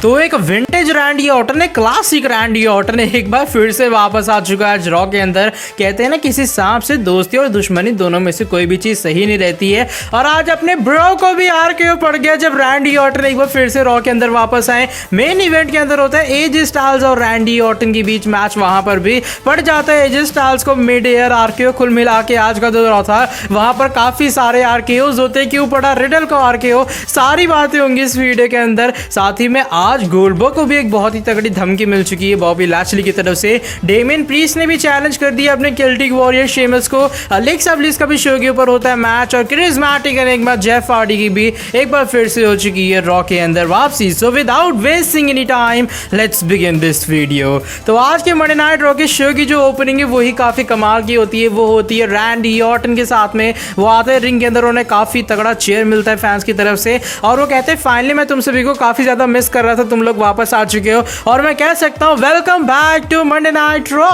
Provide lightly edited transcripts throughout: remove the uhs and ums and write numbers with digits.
तो एक vintage Randy Orton है, क्लासिक रैंडी ऑर्टन है, एक बार फिर से वापस आ चुका है आज रॉ के अंदर। कहते हैं ना किसी सांप से दोस्ती और दुश्मनी दोनों में से कोई भी चीज सही नहीं रहती है, और आज अपने ब्रो को भी RKO पड़ गया जब रैंडी ऑर्टन एक बार फिर से रॉ के अंदर वापस आए। मेन इवेंट के अंदर होता है एजे स्टाइल्स और रैंडी ऑर्टन के बीच मैच, वहां पर भी पड़ जाता है एजे स्टाइल्स को मिड एयर RKO। कुल मिला के आज का जो रॉ था वहां पर काफी सारे RKOs होते हैं, क्यों पड़ा रिडल को RKO, सारी बातें होंगी इस वीडियो के अंदर। साथ ही में आज गोल्डबर्ग को भी एक बहुत ही तगड़ी धमकी मिल चुकी है बॉबी लैशली की तरफ से। डेमियन प्रीस्ट ने भी चैलेंज कर दिया अपने केल्टिक वॉरियर शेमस को। अलेक्सा ब्लिस का भी शो के ऊपर होता है मैच, और क्रिस्मैटिक और एक बार जेफ हार्डी की भी एक बार फिर से हो चुकी है रॉ के अंदर वापसी। So without wasting any time let's begin this video. तो आज के मंडे नाइट रॉ के शो की जो ओपनिंग है वही काफी कमाल की होती है। वो होती है रैंडी ऑर्टन के साथ में, वो आते हैं रिंग के अंदर, उन्हें काफी तगड़ा चेयर मिलता है फैंस की तरफ से, और वो कहते हैं फाइनली मैं तुम सभी को काफी ज्यादा मिस कर रहा था, तुम लोग वापस आ चुके हो, और मैं कह सकता हूँ welcome back to Monday night Raw.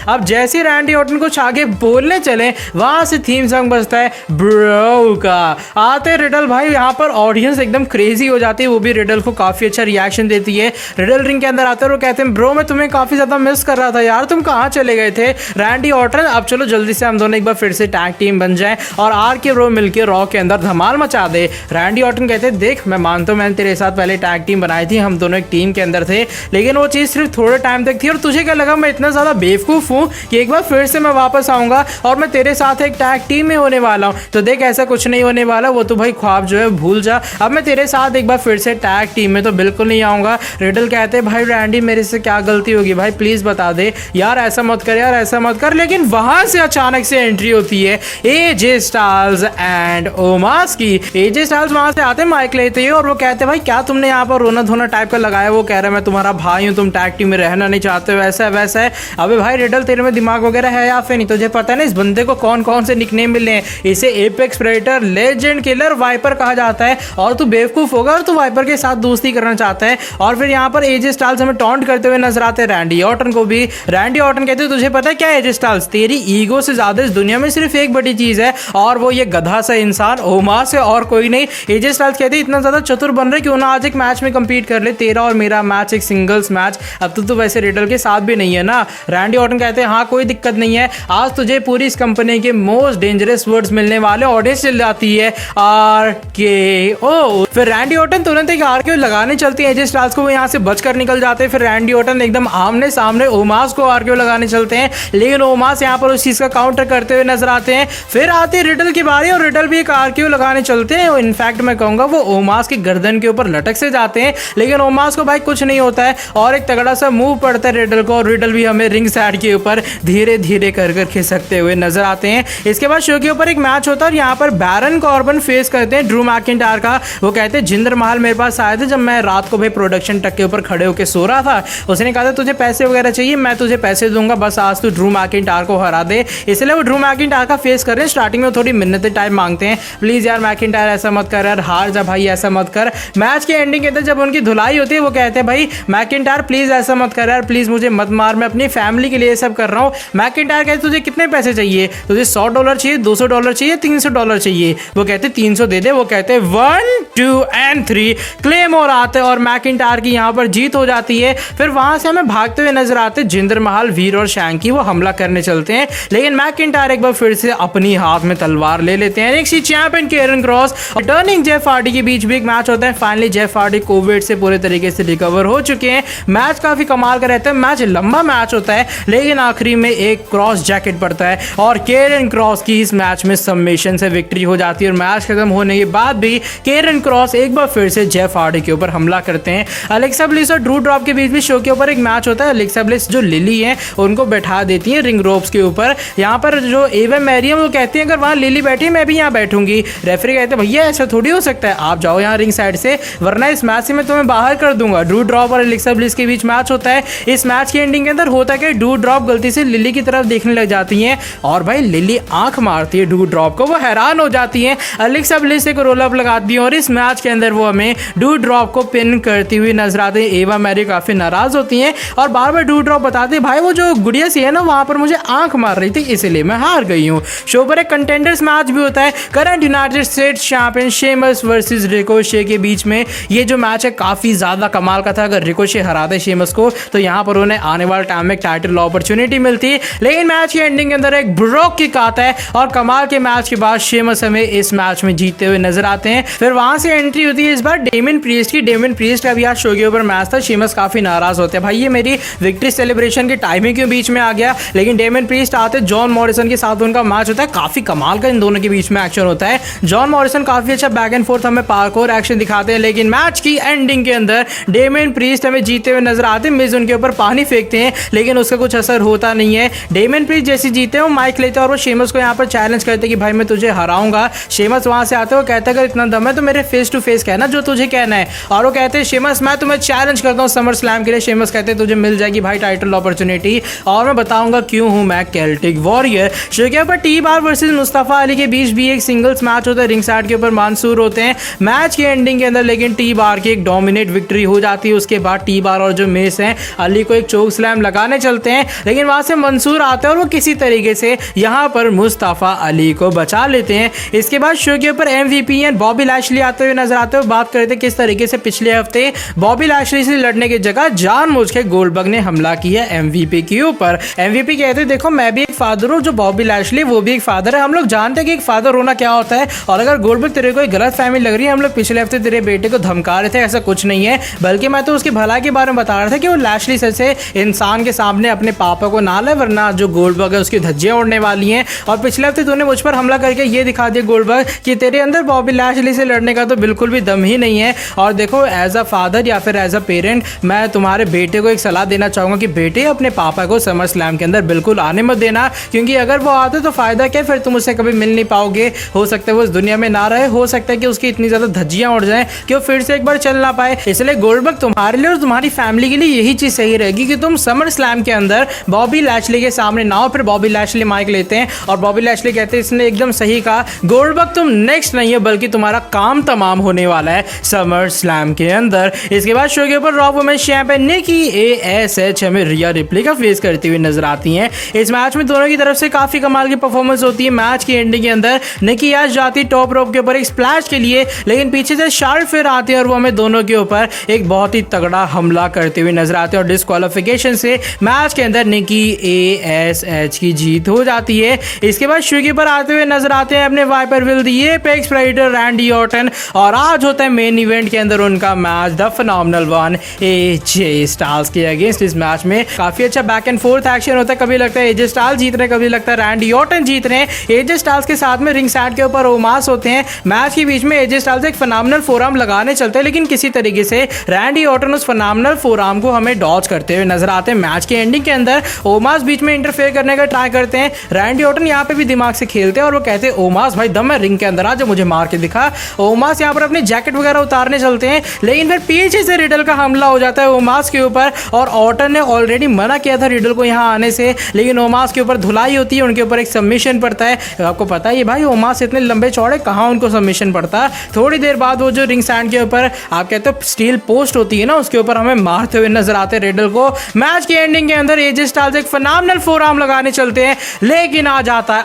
अब जैसे रैंडी ऑर्टन कुछ आगे बोलने चले वहां से थीम सॉन्ग बजता है ब्रो का। आते रिडल भाई, यहाँ पर ऑडियंस एकदम क्रेजी हो जाती है, वो भी रिडल को काफी अच्छा रिएक्शन देती है। रिडल रिंग के अंदर आते हैं और कहते हैं ब्रो मैं तुम्हें काफी ज्यादा मिस कर रहा था यार, तुम कहाँ चले गए थे रैंडी ऑर्टन। अब चलो जल्दी से हम दोनों एक बार फिर से टैग टीम बन जाए और RK ब्रो मिलकर रॉ के अंदर धमाल मचा दे। रैंडी ऑर्टन कहते हैं देख मैं मानता हूं मैंने तेरे साथ पहले टैग टीम बनाई थी, हम दोनों एक टीम के अंदर थे, लेकिन वो चीज सिर्फ थोड़े टाइम तक थी, और तुझे क्या लगा मैं इतना ज्यादा बेवकूफ हूं कि एक बार फिर से मैं वापस आऊंगा और मैं तेरे साथ एक टैग टीम में होने वाला हूं। तो देख ऐसा कुछ नहीं होने वाला, वो तो भाई ख्वाब जो है भूल जा, अब मैं तेरे साथ एक बार फिर से टैग टीम में तो बिल्कुल नहीं आऊंगा। रिडल कहते हैं भाई रैंडी मेरे से क्या गलती होगी भाई, प्लीज बता दे यार, ऐसा मत कर यार, ऐसा मत कर। लेकिन वहां से अचानक से एंट्री होती है एजे स्टाइल्स एंड ओमास की। एजे स्टाइल्स वहां से आते माइक लेते हैं और वो कहते हैं भाई क्या तुमने यहाँ पर रोना धोना टाइप का लगाया। वो कह रहा है मैं तुम्हारा भाई हूँ, तुम टैग टीम में रहना नहीं चाहते हो, ऐसा है वैसा है। अबे भाई रिडल तेरे में दिमाग वगैरह है या फिर नहीं, तुझे पता है ना इस बंदे को कौन कौन से निकनेम मिले हैं। इसे apex predator, legend killer, viper कहा जाता है, और तू बेवकूफ होगा और तू वाइपर के साथ दोस्ती करना चाहता है। और फिर यहाँ पर एजे स्टाइल्स हमें टॉन्ट करते हुए नजर आते हैं रैंडी ऑर्टन को भी। रैंडी ऑर्टन कहते हैं तुझे पता है क्या एजे स्टाइल्स, तेरी ईगो से ज्यादा इस दुनिया में सिर्फ एक बड़ी चीज है, और वो ये गधा सा इंसान ओमास है और कोई नहीं। एजे स्टाइल्स कहते हैं इतना ज्यादा चतुर बन रहे क्यों ना आज एक मैच में कंपीट कर ले, तेरा और मेरा मैच, एक सिंगल्स मैच। अब तो वैसे रिडल के साथ भी नहीं है ना। रैंडी ऑर्टन कहते हैं हाँ कोई दिक्कत नहीं है, आज तुझे पूरी इस कंपनी के मोस्ट डेंजरस वर्ड्स मिलने वाले। ऑडियंस चल जाती है RKO। फिर रैंडी ऑर्टन तुरंत एक RKO लगाने चलती है एजे स्टाइल्स को, वो यहाँ से बचकर निकल जाते हैं। फिर रैंडी ऑर्टन एकदम आमने सामने ओमास को RKO लगाने चलते हैं, लेकिन ओमास यहाँ पर उस चीज का काउंटर करते हुए नजर आते हैं। फिर आती है रिडल की बारी और रिडल भी एक RKO लगाने चलते हैं। इनफैक्ट मैं कहूंगा वो ओमास की गर्दन के ऊपर लटक से जाते हैं, लेकिन ओमास को भाई कुछ नहीं होता है, और एक तगड़ा सा मूव पड़ता है रिडल को, और रिडल भी हमें रिंग साइड के ऊपर धीरे धीरे कर खिसकते हुए नजर आते हैं। इसके बाद शो के ऊपर एक मैच होता है और यहाँ पर बैरन कॉर्बन फेस करते हैं ड्रू मैकिंटायर का। वो कहते हैं जिंदर महल मेरे पास आए थे जब मैं रात को भाई प्रोडक्शन टक के ऊपर खड़े होकर सो रहा था, उसने कहा था तुझे पैसे वगैरह चाहिए, मैं तुझे पैसे दूंगा, बस आज तू ड्रू मैकिंटायर को हरा दे। इसलिए वो ड्रू मैकिंटायर का फेस कर रहे हैं। स्टार्टिंग में थोड़ी मिन्नतें टाइप मांगते हैं, प्लीज यार मैकिंटायर ऐसा मत कर यार, हार जा भाई ऐसा मत कर। मैच के एंडिंग के अंदर जब उनकी धुलाई होती है वो कहते हैं भाई मैकिंटायर प्लीज ऐसा मत कर यार, प्लीज मुझे मत मार, मैं अपनी फैमिली के लिए सब कर रहा हूँ। मैकिंटायर कहते तुझे कितने पैसे चाहिए, तुझे $100 चाहिए, $200 चाहिए, $300 चाहिए। वो कहते 300 दे दे। वो कहते 1 2 and 3 क्लेम और आते हैं और मैकिंटायर की यहाँ पर जीत हो जाती है। फिर वहां से हमें भागते हुए नजर आते हैं जिंदर महल, वीर और शैंकी, वो हमला करने चलते हैं, लेकिन मैकिंटायर एक बार फिर से अपनी हाथ में तलवार ले लेते हैं। NXT चैंपियन केरन क्रॉस और टर्निंग जेफ हार्डी के बीच भी एक मैच होता है। फाइनली जेफ हार्डी कोविड से पूरे तरीके से रिकवर हो चुके हैं। मैच काफी कमाल का रहता है, मैच लंबा मैच होता है, लेकिन आखिरी में एक क्रॉस जैकेट पड़ता है और केरन क्रॉस की इस मैच में सबमिशन से विक्ट्री हो जाती है। और मैच खत्म होने के बाद भी केरन क्रॉस एक बार फिर से जेफ हार्डी के ऊपर हमला करते हैं। अलेक्सा ब्लिस और ड्रू ड्रॉप के बीच भी शो के ऊपर एक मैच होता है। अलेक्सा ब्लिस जो लिली है उनको बैठा देती है रिंग रोप्स के ऊपर। यहाँ पर जो एवा मैरियम वो कहती है अगर वहाँ लिली बैठी मैं भी यहाँ बैठूंगी। रेफरी कहते हैं भैया ऐसा थोड़ी हो सकता है, आप जाओ यहाँ रिंग साइड से, वरना इस मैच से मैं तुम्हें बाहर कर दूंगा। ड्रू ड्रॉप और अलेक्सा ब्लिस के बीच मैच होता है। इस मैच के एंडिंग के अंदर होता है कि ड्रू ड्रॉप गलती से लिली की तरफ देखने लग जाती हैं और भाई लिली आंख मारती है ड्रू ड्रॉप को, वो हैरान हो जाती है। अलेक्सा ब्लिस एक रोल अप लगाती है और इस मैच के अंदर वो हमें ड्रू ड्रॉप को पिन करती हुई नजर आती है। एवा मैरी काफी नाराज होती हैं और बार बार ड्रू ड्रॉप बताती है भाई वो जो गुड़िया सी है ना वहां पर मुझे आंख मार रही थी इसलिए मैं हार गई हूँ। शो पर एक कंटेंडर्स मैच भी होता है, current United states champion Sheamus versus Ricochet के बीच में। ये जो मैच है काफी ज्यादा कमाल का था। अगर रिकोशे हराते शेमस को तो यहाँ पर उन्हें आने वाले टाइम में टाइटल अपॉर्चुनिटी मिलती, लेकिन मैच की एंडिंग के अंदर एक ब्रोक किक आता है और कमाल के मैच के बाद शेमस हमें इस मैच में जीतते हुए नजर आते हैं। फिर वहां से एंट्री होती है इस बार डेमियन प्रीस्ट की। डेमियन प्रीस्ट का भी आज शो के ऊपर मैच था। शेमस काफी नाराज होते हैं, भाई ये मेरी विक्ट्री सेलिब्रेशन की टाइमिंग क्यों बीच में आ गया, लेकिन डेमियन प्रीस्ट आते जॉन मॉरिसन के साथ उनका मैच होता है। काफी कमाल का इन दोनों के बीच में एक्शन होता है। जॉन मॉरिसन काफी अच्छा बैक एंड फोर्थ हमें पार्कोर एक्शन दिखाते हैं, लेकिन मैच की एंडिंग के अंदर डेमियन प्रीस्ट हमें जीते हुए नजर आते हैं। मिज उनके ऊपर पानी फेंकते हैं लेकिन उसका कुछ असर होता नहीं है। डेमियन प्रीस्ट जैसे जीते वो माइक लेते हैं और वो शेमस को यहाँ पर चैलेंज करते कि भाई मैं तुझे हराऊंगा। शेमस वहां से आते हो कहते अगर इतना दम है तो मेरे फेस टू फेस कहना जो तुझे कहना है, और वो कहते हैं शेमस मैं तुम्हें चैलेंज करता हूँ समर स्लैम के लिए। शेमस कहते हैं तुझे मिल जाएगी भाई टाइटल अपॉर्चुनिटी और मैं बताऊंगा क्यों हूं मैं केल्टिक वॉरियर। शो के ऊपर T bar versus Mustafa Ali के बीच भी एक सिंगल्स मैच होता है। रिंग साइड के ऊपर मंसूर होते हैं मैच की एंडिंग के अंदर, लेकिन टी बार की एक डोमिनेट विक्ट्री हो जाती है। उसके बाद टी बार और जो मेस हैं अली को एक चोक स्लैम लगाने चलते हैं, लेकिन वहां से मंसूर आते हैं और वो किसी तरीके से यहाँ पर मुस्तफा अली को बचा लेते हैं। इसके बाद शो के ऊपर MVP एंड बॉबी लैशली आते हुए नजर आते हुए बात करते किस तरीके से पिछले हफ्ते बॉबी लैशली से लड़ने की जगह जानबूझ के गोल्डबर्ग ने हमला किया MVP के ऊपर। MVP कहते देखो मैं भी एक फादर हूँ, जो बॉबी लैशली वो भी एक फादर है। हम लोग जानते हैं कि एक फादर होना क्या होता है, और अगर गोल्डबर्ग तेरे को एक गलत फैमिली लग रही है, हम लोग पिछले हफ्ते तेरे बेटे को धमका रहे थे, ऐसा कुछ नहीं है, बल्कि मैं तो उसकी भलाई के बारे में बता रहा था कि वो लैशली से इंसान के सामने अपने पापा को ना ले, वरना जो गोल्डबर्ग है उसकी धज्जियां उड़ने वाली हैं। और पिछले हफ्ते तूने मुझ पर हमला करके ये दिखा दिया गोल्डबर्ग कि तेरे अंदर बॉबी लैशली से लड़ने का तो बिल्कुल भी दम ही नहीं है। और देखो एज अ फादर या फिर एज अ पेरेंट मैं तुम्हारे बेटे को एक सलाह देना चाहूंगा कि बेटे अपने पापा को समर स्लैम के अंदर बिल्कुल आने मत देना, क्योंकि अगर वो आते तो फायदा क्या, फिर तुम उससे कभी मिल नहीं पाओगे। हो सकता है वो इस दुनिया में ना रहे, हो सकता है कि उसकी इतनी ज्यादा धज्जियां उड़ जाएं कि वो फिर से एक बार चल ना पाए। इसलिए गोल्डबर्ग तुम्हारे लिए और तुम्हारी फैमिली के लिए यही चीज सही रहेगी कि तुम समर स्लैम के अंदर बॉबी लैशली के सामने ना हो। फिर बॉबी लैशली माइक लेते हैं और बॉबी लैशली कहते हैं इसने एकदम सही कहा, गोल्डबर्ग तुम नेक्स्ट नहीं है बल्कि तुम्हारा काम तमाम होने वाला है समर स्लैम के अंदर। इसके बाद शो के ऊपर रॉ वुमेन्स चैंपियन निकी ASH हमें रिया रिप्ली का फेस करती हुई नजर आती हैं। इस मैच में दोनों की तरफ से काफी कमाल की परफॉर्मेंस होती है। मैच की एंडिंग के अंदर निकी आज जाती टॉप रोप के ऊपर एक स्प्लैश के लिए, लेकिन पीछे से शार्प फिर आती है और वो हमें दोनों के ऊपर एक बहुत ही तगड़ा हमला करते हुए नजर आते हैं और डिस्क्वालिफिकेशन से मैच के अंदर निकी ASH की जीत हो जाती है। इसके बाद शो के ऊपर आते हुए नजर आते हैं अपने viper will the apex predator Randy Orton, और आज होता है मेन इवेंट के अंदर उनका match the phenomenal one AJ Styles के अगेंस्ट। इस मैच में काफी अच्छा बैक एंड फोर्थ एक्शन होता है, कभी लगता है AJ स्टाइल्स जीत रहे हैं, कभी लगता है रैंडी ऑर्टन जीत रहे हैं। AJ स्टाइल्स के साथ में रिंग साइड के ऊपर ओमास होते हैं। मैच के बीच में AJ स्टाइल्स एक फिनोमिनल फोरआर्म लगाने चलते हैं, लेकिन किसी तरीके से रैंडी ऑर्टन उस फिनोमिनल फोरआर्म को हमें डॉज करते हुए नजर आते हैं। मैच के एंडिंग के अंदर ओमास बीच में इंटरफेयर करने का ट्राई करते हैं। रैंडी ऑर्टन यहाँ पे भी दिमाग से खेलते हैं और वो कहते हैं ओमास भाई दम है रिंग के अंदर आ जा, मुझे मार के दिखा। ओमास यहाँ पर अपनी जैकेट वगैरह उतारने चलते हैं, लेकिन फिर पीछे से रिडल का हमला हो जाता है ओमास के ऊपर, और ऑर्टन ने ऑलरेडी मना किया था रिडल को यहाँ आने से, लेकिन ओमास के ऊपर धुलाई होती है, उनके ऊपर एक सबमिशन पड़ता है। आपको पता है भाई ओमास इतने लंबे चौड़े, कहाँ उनको सबमिशन पड़ता। थोड़ी देर बाद वो जो रिंग स्टैंड के ऊपर आप कहते हो स्टील पोस्ट होती है ना, उसके ऊपर हमें मारते हुए नजर आते हैं रिडल को। मैच की एंडिंग के अंदर AJ स्टाइल्स एक फिनोमिनल फोरआर्म लगाने चलते हैं, लेकिन आ जाता है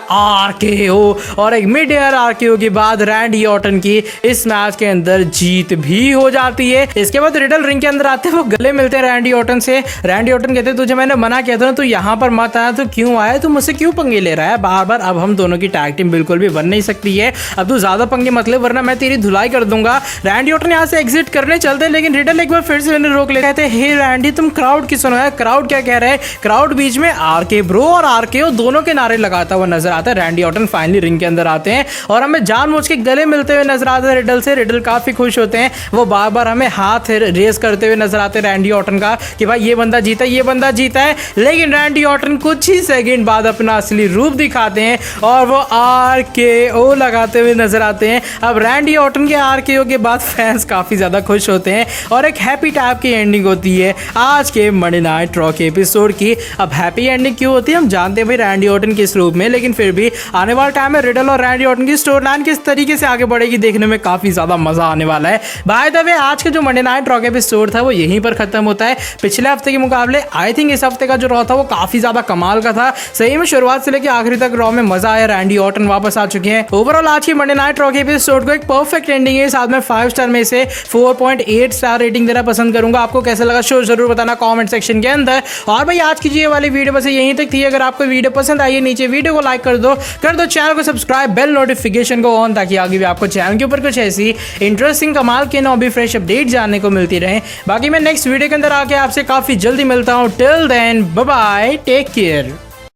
RKO, और एक मिड एयर RKO के बाद रैंडी ऑर्टन की इस मैच के अंदर जीत भी हो जाती है। इसके बाद रिडल रिंग के अंदर आते हैं, वो गले मिलते हैं रैंडी ऑर्टन से। रैंडी ऑर्टन कहते हैं तुझे मैंने मना किया था ना, तू यहाँ पर मत आया, तो क्यों आया, तू मुझसे क्यों पंगे ले रहा है बार बार। अब हम दोनों की टैग टीम बिल्कुल भी बन नहीं सकती है, अब तू ज्यादा पंगे मत ले वरना मैं तेरी धुलाई कर दूंगा। रैंडी ऑर्टन यहाँ से एग्जिट करने चलते हैं, लेकिन रिडल एक बार फिर से उन्हें रोक ले, कहते हैं हे रैंडी तुम क्राउड की सुनो है, क्राउड क्या कह रहा है। क्राउड बीच में RK ब्रो और RKO दोनों के नारे लगाता हुआ नजर आता है। रैंडी ऑर्टन फाइनली रिंग के अंदर आते हैं और हमें जानबूझ के गले मिलते हुए नजर आते हैं रिडल से। रिडल काफी खुश होते हैं, वो बार बार हमें हाथ रेस करते हुए नजर आते हैं रैंडी ऑर्टन का कि भाई ये बंदा जीता है, ये बंदा जीता है। लेकिन रैंडी ऑर्टन कुछ ही सेकंड बाद अपना असली रूप दिखाते हैं और वो RKO लगाते हुए नजर आते हैं। अब रैंडी ऑर्टन के RKO के बाद फैंस काफी ज्यादा खुश होते हैं और एक हैप्पी टाइप की एंडिंग होती है आज के मंडे नाइट रॉ के एपिसोड की। अब हैप्पी एंडिंग क्यों होती है हम जानते हैं भाई रैंडी ऑर्टन किस रूप में, लेकिन फिर भी आने वाले टाइम में रिडल और रैंडी ऑर्टन की स्टोरी लाइन किस तरीके से आगे बढ़ेगी देखने में काफी ज्यादा मजा आने वाला है। बाय द वे आज का जो मंडे नाइट रॉ का एपिसोड था वो यहीं पर खत्म होता है। पिछले हफ्ते के मुकाबले आई थिंक इस हफ्ते का जो रॉ था वो काफी ज्यादा कमाल का था। सही में शुरुआत से लेकर आखिरी तक रॉ में मजा आया। रैंडी ऑर्टन वापस आ चुके हैं। ओवरऑल आज की मंडे नाइट रॉ के एपिसोड को एक परफेक्ट एंडिंग है, साथ में 5 स्टार में से 4.8 8 स्टार रेटिंग देना पसंद करूंगा। आपको कैसा लगा शो जरूर बताना कमेंट सेक्शन के अंदर। और भाई आज की ये वाली वीडियो बस यहीं तक थी। अगर आपको वीडियो पसंद आई है नीचे वीडियो को लाइक कर दो चैनल को सब्सक्राइब, बेल नोटिफिकेशन को ऑन, ताकि आगे भी आपको चैनल के ऊपर कुछ ऐसी इंटरेस्टिंग कमाल के नॉबी फ्रेश अपडेट जानने को मिलती रहे। बाकी मैं नेक्स्ट वीडियो के अंदर आके आपसे काफी जल्दी मिलता हूँ। Till then bye bye, take care.